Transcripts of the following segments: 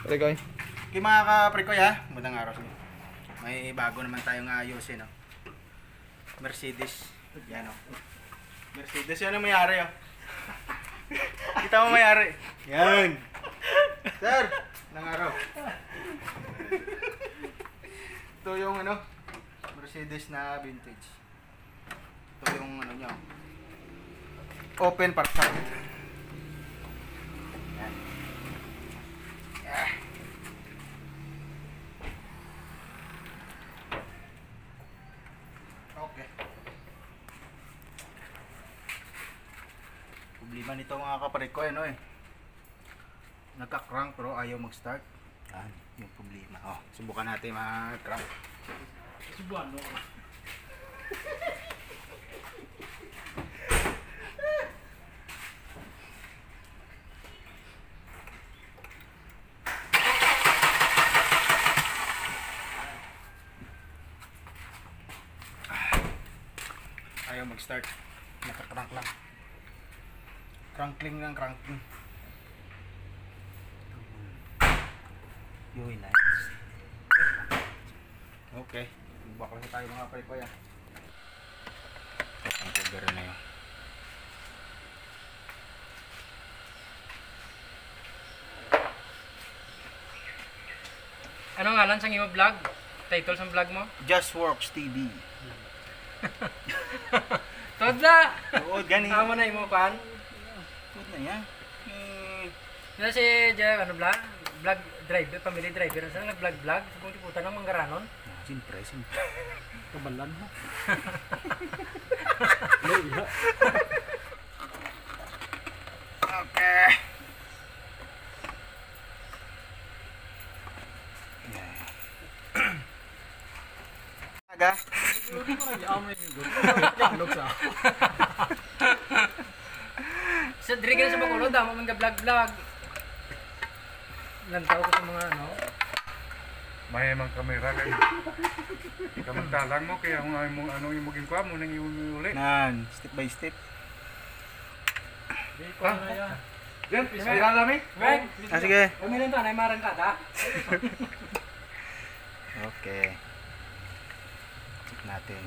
Rekoy. Okay mga ka-prekoy ha, magandang araw sa inyo. May bago naman tayong ayusin, no? Mercedes. Yan, no? Mercedes, yan ang mayari, oh. Kita mo mayari. Yan. Sir, magandang araw. Ito yung ano, Mercedes na vintage. Ito yung ano nyo. Open park top. Yan. Okay. Problema nito mga kapalit ko, ano eh. Nagka-crank pero ayaw mag-start. Yan, yung problema. Oh, subukan natin mag-crank. Subuhan mo. Ayaw mag-start. Naka-crank lang. Crankling ng cranking. Yoy, nice. Okay. Baka kasi tayo mga pare ko yan. Ang cover na yun. Ano ngalan sa imo vlog? Title sa vlog mo? Just Works TV. Todla! Oo, gani. Tama na imo kan? Good na yan. Yan si ano vlog? Vlog driver, family driver. Saan nag-vlog? Kung tiputan ng manggaranon? Siyempre. Kabalan mo. Okay. Aga. Sa diri ka na sa Bacolod, damo man vlog. Lantaw ko sa mga ano. May mang kamera kay. Kamantalang mo kaya kung ano yung maging kwa mo nang iuli. Nan, step by step. Di ko na ya. Yan, ispiral kami. Right? Sige. Umilan to, nay marang ka ta. Okay. Check natin.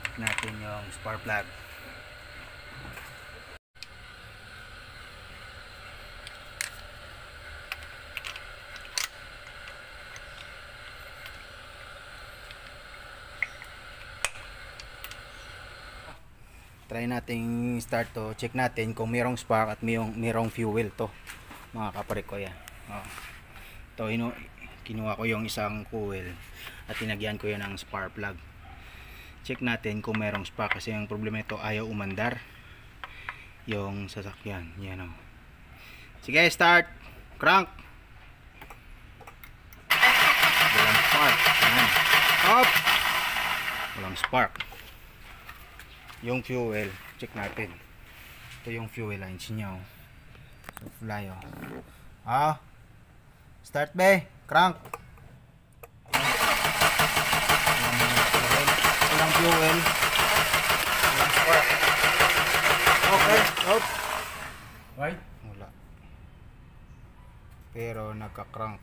Check natin yung spark plug. Try nating start to. Check natin kung mayroong spark at mayroong fuel to. Mga kapare ko yan. Oh. Ito, kinuha ko yung isang coil at tinagyan ko yan ng spark plug. Check natin kung mayroong spark kasi yung problema ito ayaw umandar yung sasakyan. Yan o. Sige, start. Crank. Walang spark. Yan. Up. Walang spark. Yung fuel, check natin. Ito yung fuel lines niya. So, fly o. Start be, crank. Walang fuel. Walang spark. Okay, out. Right? Wala. Pero nagka-crank.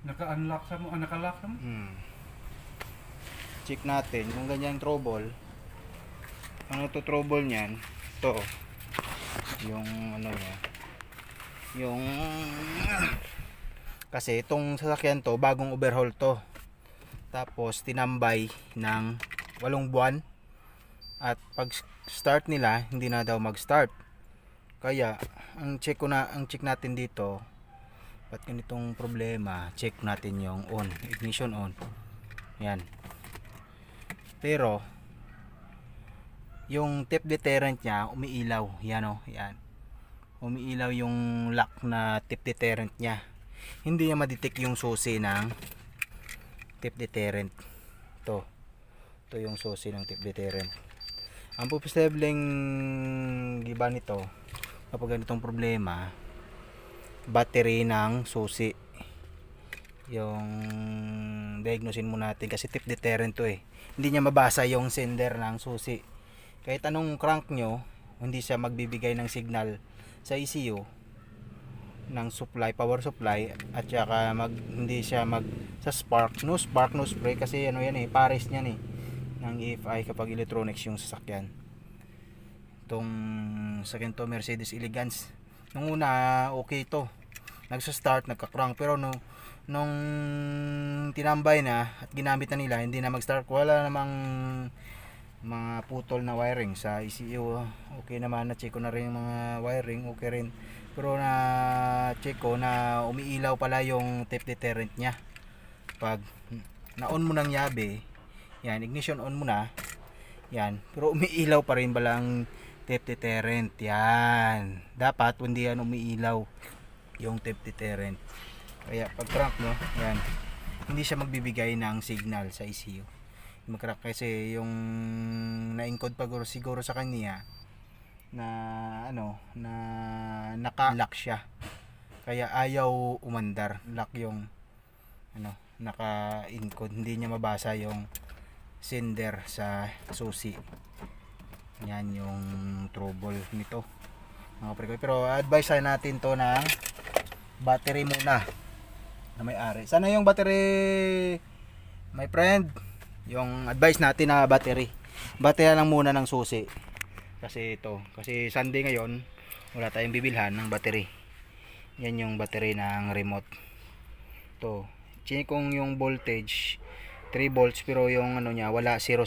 Naka-unlock sa mo, naka-lock sa mo. Check natin kung ganyan trouble. Ano to trouble niyan? Ito. Yung ano niya. Yung kasi itong sasakyan to bagong overhaul to. Tapos tinambay ng 8 buwan. At pag start nila, hindi na daw mag-start. Kaya ang check natin dito, ba't ganitong problema? Check natin yung on, ignition on. Yan. Pero yung tip deterrent niya umiilaw. Yan o, yan. Umiilaw yung lock na tip deterrent niya. Hindi niya ma-detect yung susi ng tip deterrent. Ito yung susi ng tip deterrent. Ang posibleng giba nito kapag ganitong problema, battery ng susi yung diagnosin mo natin kasi tip deterrent to eh. Hindi niya mabasa yung sender ng susi. Kahit anong crank nyo, hindi siya magbibigay ng signal sa ECU ng supply, power supply, at saka hindi siya sa spark, no spray, kasi ano yan pares niyan ng EFI kapag electronics yung sasakyan. Itong second to Mercedes Elegance, nung una okay to, nagsa-start, nagka-crank, pero nung tinambay na at ginamit na nila, hindi na mag-start, wala namang mga putol na wiring sa ECU. Okay naman, na check ko na rin yung mga wiring, okay rin, pero na check ko na umiilaw pala yung tape deterrent nya pag na-on mo ng yabe. Yan, ignition on mo na yan, pero umiilaw pa rin balang tape deterrent. Yan, dapat hindi yan umiilaw yung tape deterrent. Kaya pag crank mo, yan, hindi siya magbibigay ng signal sa ECU mag-crack, kasi yung na-encode pa siguro sa kanya na na naka-lock siya, kaya ayaw umandar, lock yung naka-encode, hindi niya mabasa yung sender sa susi. Yan yung trouble nito mga pre. Pero advice natin to na battery muna na may-ari. Sana yung battery, my friend, yung advice natin na battery lang muna ng susi, kasi Sunday ngayon wala tayong bibilhan ng battery. Yan yung battery ng remote to. Check kung yung voltage 3 volts, pero yung niya wala, 00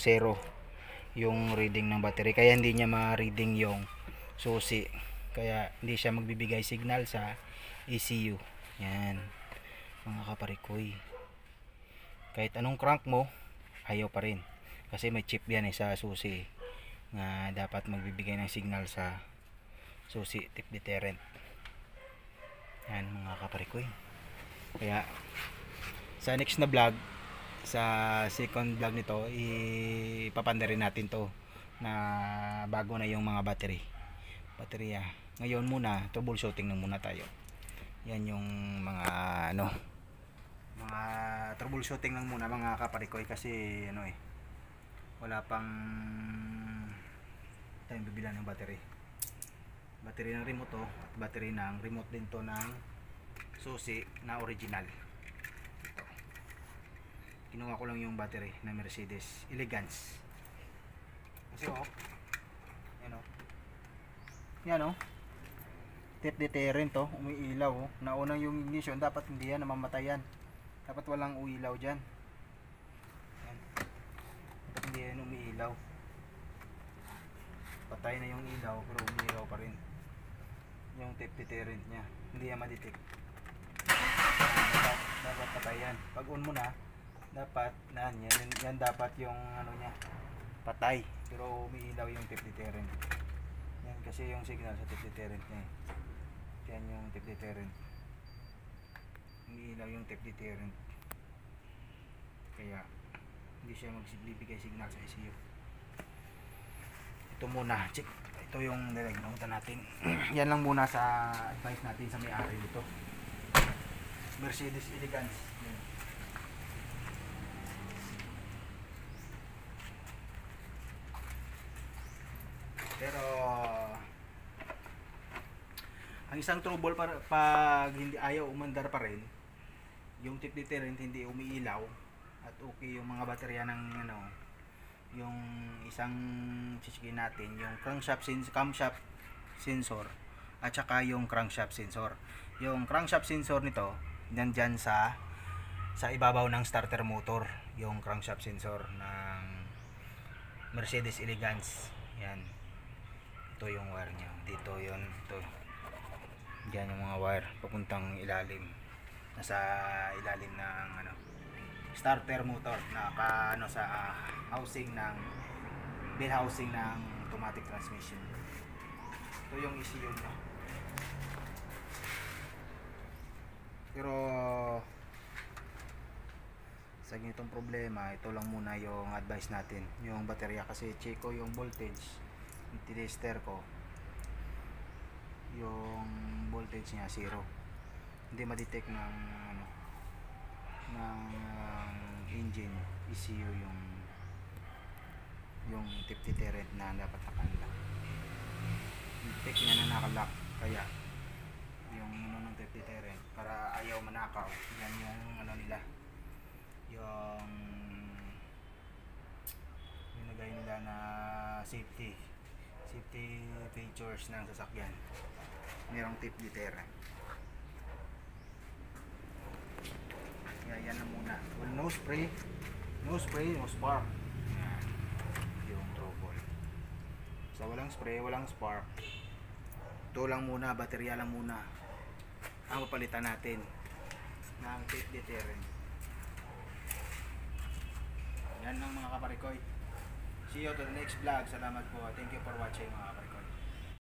yung reading ng battery, kaya hindi niya ma-reading yung susi, kaya hindi siya magbibigay signal sa ECU. Yan mga kaparikoy, kahit anong crank mo ayaw pa rin, kasi may chip yan sa susi na dapat magbibigay ng signal sa susi, tape deterrent. Yan mga kaparikoy. Kaya sa next na vlog, sa second vlog nito, ipapanda rin natin to na bago na yung mga baterya. Ngayon muna troubleshooting na muna tayo. Yan yung mga mga troubleshooting lang muna mga kaparikoy, kasi wala pang tayong bibilan ng battery ng remote to, at battery ng remote din to ng susi na original. Ito, kinuha ko lang yung battery na Mercedes Elegance, kasi yan tape deterrent to, umiilaw naunang yung ignition, dapat hindi yan namamatayan, dapat walang uilaw dyan. Yan, dapat hindi yan umiilaw, patay na yung ilaw pero umiilaw pa rin yung tape deterrent nya, hindi yan ma-detect. Dapat patay yan. Pag on mo na, dapat yan dapat yung nya patay, pero umiilaw yung tape deterrent. Yan kasi yung signal sa tape deterrent nya. Yan yung tape deterrent, umiilaw yung tape deterrent, kaya hindi siya magbibigay signal sa ECU. Ito muna, check. Ito yung nilagyan natin. Yan lang muna sa advice natin sa may-ari dito. Mercedes Elegance. Yan. Pero ang isang trouble pag hindi ayaw umandar pa rin, yung tape deterrent hindi umiilaw, at okay yung mga baterya ng yung isang chichikin natin, yung camshaft sensor at saka yung crankshaft sensor. Yung crankshaft sensor nito nandyan sa ibabaw ng starter motor, yung crankshaft sensor ng Mercedes Elegance. Yan, ito yung wire nya dito, yun ito, dyan yung mga wire papuntang ilalim, nasa ilalim ng starter motor na sa housing ng bell housing ng automatic transmission. Ito yung ECU nya. Pero sa ganitong problema, ito lang muna yung advice natin, yung baterya, kasi check ko yung voltage, tester ko yung voltage nya 0, hindi ma-detect ng engine ECU yung tape deterrent na dapat naka-lock. Detect niya na naka-lock, kaya yung ano ng tip deterrent para ayaw manakaw. Yan yung ano nila, yung nilagay nila na safety features ng sasakyan. Merong tip deterrent. Yan na muna. Well, no spray, no spark. Yan yung trouble. So walang spray, walang spark. Ito lang muna, baterya lang muna ang papalitan natin ng tip deterrent. Yan lang mga kaparikoy. See you to the next vlog. Salamat po. Thank you for watching mga kaparikoy.